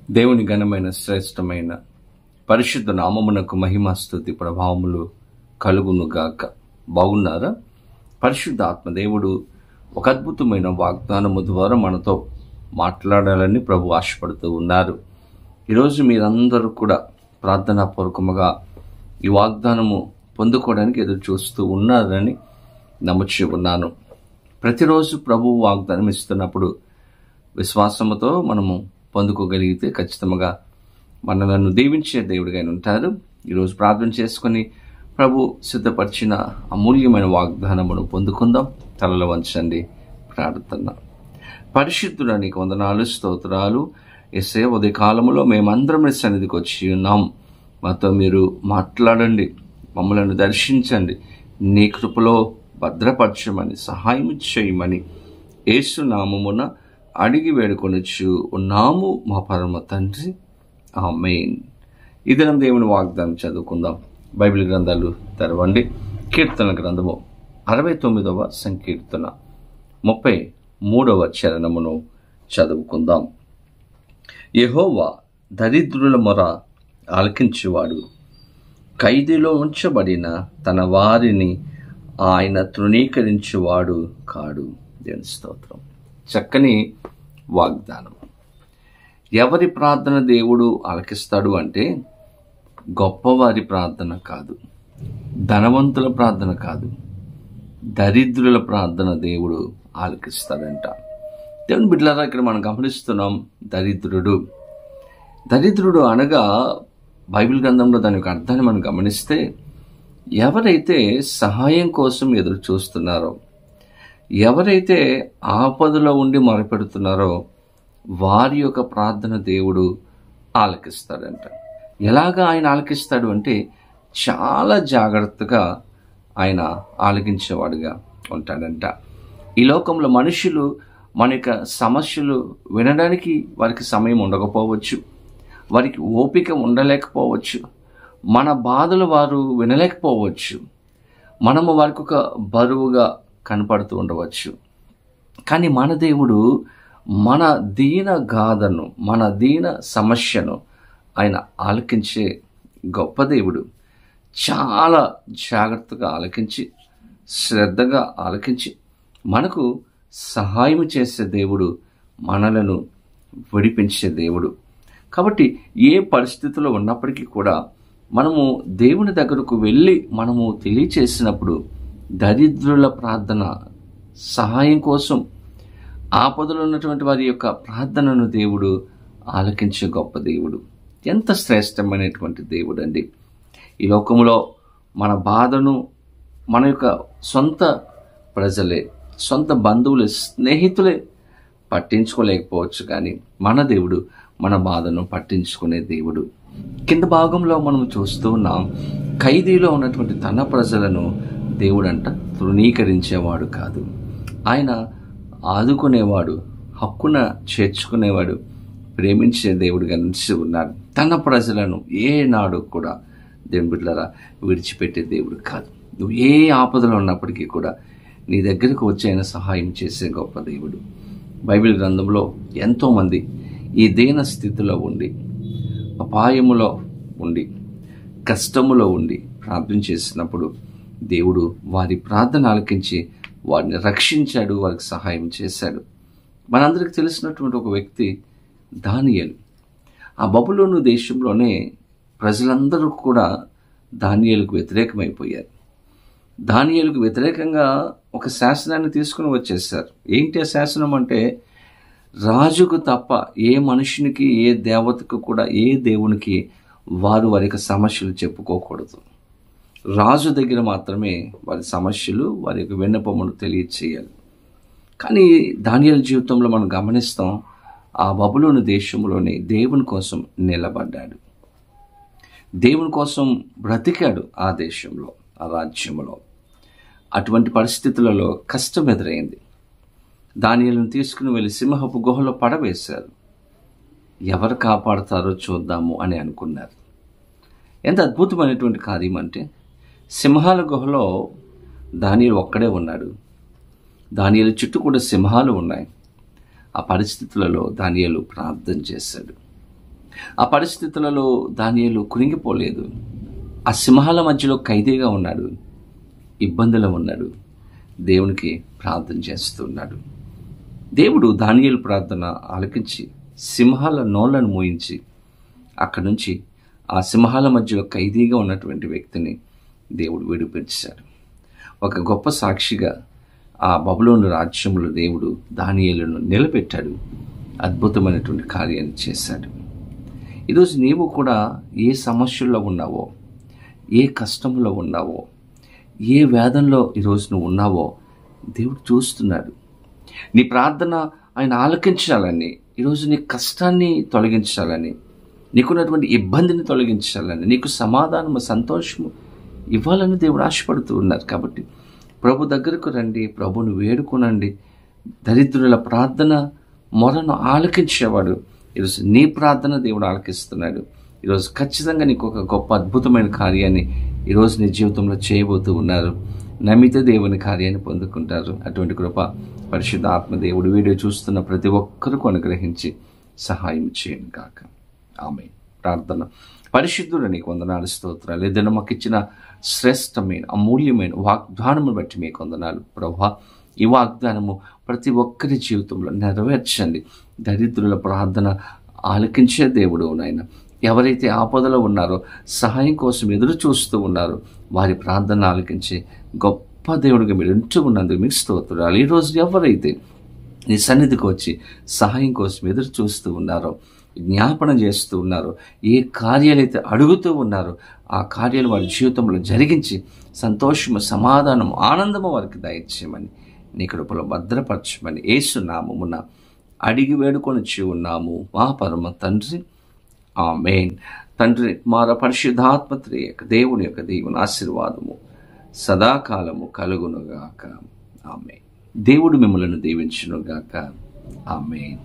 దేవుని ఘనమైన శ్రేష్టమైన పరిశుద్ధ నామమునకు మహిమ స్తుతి ప్రభావములు కలుగునుగాక. బాగున్నారా? పరిశుద్ధ ఆత్మదేవుడు ఒక అద్భుతమైన వాగ్దానము ద్వారా మనతో మాట్లాడాలని ప్రభు ఆశపడుతూ ఉన్నారు. ఈరోజు మీరందరూ కూడా ప్రార్థనాపూర్వకముగా ఈ వాగ్దానము పొందుకోవడానికి ఎదురు చూస్తూ ఉన్నారని నమ్ముచి ఉన్నాను. ప్రతిరోజు ప్రభు వాగ్దానం ఇస్తున్నప్పుడు విశ్వాసముతో మనము పొందుకోగలిగితే ఖచ్చితంగా మనలను దీవించే దేవుడిగా ఉంటారు. ఈరోజు ప్రార్థన చేసుకుని ప్రభు సిద్ధపరిచిన అమూల్యమైన వాగ్దానమును పొందుకుందాం. తలలో వంచండి, ప్రార్థన. పరిశుద్ధుడా, నీకు వందనాలు, స్తోత్రాలు. యేసయ్య, ఉదయ కాలంలో మేమందరం నీ సన్నిధికి వచ్చి ఉన్నాం. మాతో మీరు మాట్లాడండి, మమ్మలను దర్శించండి, నీ కృపలో భద్రపరచమని సహాయం చేయమని యేసు నామమున అడిగి వేడుకొనొచ్చు ఉన్నాము మా పరమ తండ్రి, ఆమేన్. ఈ దినం దేవుని వాగ్దానం చదువుకుందాం. బైబిల్ గ్రంథాలు తెరవండి. కీర్తన గ్రంథము 69వ సంకీర్తన 33వ చరణమును చదువుకుందాం. యెహోవా దరిద్రుల మొర ఆలకించువాడు, ఖైదీలో ఉంచబడిన తన వారిని ఆయన తృణీకరించువాడు కాడు. దేవుని స్తోత్రం. చక్కని వాగ్దానం. ఎవరి ప్రార్థన దేవుడు ఆలకిస్తాడు అంటే గొప్పవారి ప్రార్థన కాదు, ధనవంతుల ప్రార్థన కాదు, దరిద్రుల ప్రార్థన దేవుడు ఆలకిస్తాడంట. దేవుని బిడ్డలారా, ఇక్కడ మనం గమనిస్తున్నాం దరిద్రుడు అనగా బైబిల్ గ్రంథంలో దాని యొక్క అర్థాన్ని మనం గమనిస్తే ఎవరైతే సహాయం కోసం ఎదురు చూస్తున్నారో, ఎవరైతే ఆపదలో ఉండి మొరపెడుతున్నారో వారి యొక్క ప్రార్థన దేవుడు ఆలకిస్తాడంట. ఎలాగా ఆయన ఆలకిస్తాడు అంటే చాలా జాగ్రత్తగా ఆయన ఆలకించేవాడుగా ఉంటాడంట. ఈ లోకంలో మనుషులు మన యొక్క సమస్యలు వినడానికి వారికి సమయం ఉండకపోవచ్చు, వారికి ఓపిక ఉండలేకపోవచ్చు, మన బాధలు వారు వినలేకపోవచ్చు, మనము వారికి ఒక బరువుగా కనపడుతూ ఉండవచ్చు. కానీ మన దేవుడు మన దీన గాథను, మన దీన సమస్యను ఆయన ఆలకించే గొప్ప దేవుడు. చాలా జాగ్రత్తగా ఆలకించి, శ్రద్ధగా ఆలకించి మనకు సహాయం చేసే దేవుడు, మనలను విడిపించే దేవుడు. కాబట్టి ఏ పరిస్థితిలో ఉన్నప్పటికీ కూడా మనము దేవుని దగ్గరకు వెళ్ళి మనము తెలియచేసినప్పుడు దరిద్రుల ప్రార్థన, సహాయం కోసం ఆపదలో ఉన్నటువంటి వారి యొక్క ప్రార్థనను దేవుడు ఆలకించే గొప్ప దేవుడు. ఎంత శ్రేష్టమైనటువంటి దేవుడు అండి. ఈ లోకంలో మన బాధను మన యొక్క సొంత ప్రజలే, సొంత బంధువులే, స్నేహితులే పట్టించుకోలేకపోవచ్చు, కానీ మన దేవుడు మన బాధను పట్టించుకునే దేవుడు. కింద భాగంలో మనం చూస్తూ ఉన్నాం, ఖైదీలో ఉన్నటువంటి తన ప్రజలను దేవుడంట తృణీకరించేవాడు కాదు, ఆయన ఆదుకునేవాడు, హక్కున చేర్చుకునేవాడు, ప్రేమించే దేవుడిగా నిలిచి ఉన్నాడు. తన ప్రజలను ఏనాడు కూడా దేవుని బిడ్డలారా విడిచిపెట్టే దేవుడు కాదు. నువ్వు ఏ ఆపదలో ఉన్నప్పటికీ కూడా నీ దగ్గరకు వచ్చి ఆయన సహాయం చేసే గొప్ప దేవుడు. బైబిల్ గ్రంథంలో ఎంతోమంది ఈ దీన స్థితిలో ఉండి, అపాయములో ఉండి, కష్టములో ఉండి ప్రార్థన చేసినప్పుడు దేవుడు వారి ప్రార్థన ఆలకించి వారిని రక్షించాడు, వారికి సహాయం చేశాడు. మనందరికి తెలిసినటువంటి ఒక వ్యక్తి దానియేలు. ఆ బబులోను దేశంలోనే ప్రజలందరూ కూడా దానియేలుకు వ్యతిరేకమైపోయారు. దానియేలుకు వ్యతిరేకంగా ఒక శాసనాన్ని తీసుకుని వచ్చేసారు. ఏంటి ఆ శాసనం అంటే, రాజుకు తప్ప ఏ మనుషునికి, ఏ దేవతకు కూడా, ఏ దేవునికి వారి యొక్క సమస్యలు చెప్పుకోకూడదు. రాజు దగ్గర మాత్రమే వారి సమస్యలు, వారి యొక్క విన్నపమును తెలియచేయాలి. కానీ దానియేలు జీవితంలో మనం గమనిస్తాం, ఆ బబులోను దేశంలోనే దేవుని కోసం నిలబడ్డాడు, దేవుని కోసం బ్రతికాడు. ఆ దేశంలో, ఆ రాజ్యంలో అటువంటి పరిస్థితులలో కష్టం ఎదురైంది. దానియేలును తీసుకుని వెళ్ళి సింహపు గుహలో పడవేశారు. ఎవరు కాపాడతారో చూద్దాము అని అనుకున్నారు. ఎంత అద్భుతమైనటువంటి కార్యం అంటే, సింహాల గుహలో దానియేలు ఒక్కడే ఉన్నాడు. దానియేలు చుట్టూ కూడా సింహాలు ఉన్నాయి. ఆ పరిస్థితులలో దానియేలు ప్రార్థన చేశాడు. ఆ పరిస్థితులలో దానియేలు కురింగిపోలేదు. ఆ సింహాల మధ్యలో ఖైదీగా ఉన్నాడు, ఇబ్బందులో ఉన్నాడు, దేవునికి ప్రార్థన చేస్తున్నాడు. దేవుడు దానియేలు ప్రార్థన ఆలకించి సింహాల నోళ్లను మూయించి అక్కడి నుంచి ఆ సింహాల మధ్యలో ఖైదీగా ఉన్నటువంటి వ్యక్తిని దేవుడు విడిపించాడు. ఒక గొప్ప సాక్షిగా ఆ బబులోను రాజ్యంలో దేవుడు దానియేలును నిలబెట్టాడు. అద్భుతమైనటువంటి కార్యాన్ని చేశాడు. ఈరోజు నీవు కూడా ఏ సమస్యల్లో ఉన్నావో, ఏ కష్టంలో ఉన్నావో, ఏ వేదనలో ఈరోజు నువ్వు ఉన్నావో దేవుడు చూస్తున్నాడు. నీ ప్రార్థన ఆయన ఆలకించాలని, ఈరోజు నీ కష్టాన్ని తొలగించాలని, నీకున్నటువంటి ఇబ్బందిని తొలగించాలని, నీకు సమాధానము సంతోషము ఇవ్వాలని దేవుడు ఆశపడుతూ ఉన్నారు. కాబట్టి ప్రభు దగ్గరకు రండి, ప్రభుని వేడుకునండి. దరిద్రుల ప్రార్థన మొరను ఆలకించేవాడు ఈరోజు నీ ప్రార్థన దేవుడు ఆలకిస్తున్నాడు. ఈరోజు ఖచ్చితంగా నీకు ఒక గొప్ప అద్భుతమైన కార్యాన్ని ఈరోజు నీ జీవితంలో చేయబోతూ ఉన్నారు. నమ్మితే దేవుని కార్యాన్ని పొందుకుంటారు. అటువంటి కృప పరిశుద్ధ ఆత్మ దేవుడు వీడియో చూస్తున్న ప్రతి ఒక్కరికి అనుగ్రహించి సహాయం చేయను కాక. ఆమేన్. ప్రార్థన. పరిశుద్ధుడు నీకు వందనాలు, స్తోత్రాలు. ఏదైనా మాకు ఇచ్చిన శ్రేష్టమైన అమూల్యమైన వాగ్దానమును బట్టి మీకు వందనాలు ప్రభువా. ఈ వాగ్దానము ప్రతి ఒక్కరి జీవితంలో నెరవేర్చండి. దరిద్రుల ప్రార్థన ఆలకించే దేవుడు నాయన. ఎవరైతే ఆపదలో ఉన్నారో, సహాయం కోసం ఎదురు చూస్తూ ఉన్నారో, వారి ప్రార్థన ఆలకించే గొప్ప దేవుడిగా మీరు ఉంటూ ఉన్నందుకు మీకు స్తోత్రాలు. ఈరోజు ఎవరైతే నీ సన్నిధికి వచ్చి సహాయం కోసం ఎదురు చూస్తూ ఉన్నారో, జ్ఞాపన చేస్తూ ఉన్నారో, ఏ కార్యాలైతే అడుగుతూ ఉన్నారో ఆ కార్యాలు వారి జీవితంలో జరిగించి సంతోషము, సమాధానం, ఆనందము వారికి దయచేయమని, నీ కృపలో భద్రపరచమని యేసు నామమున అడిగి వేడుకొనిచ్చి ఉన్నాము మా పరమ తండ్రి. ఆమేన్. తండ్రి, కుమార, పరిశుద్ధాత్మ త్రియేక దేవుని యొక్క దేవుని ఆశీర్వాదము సదాకాలము కలుగునుగాక. ఆమేన్. దేవుడు మిమ్మలను దీవించునుగాక. ఆమేన్.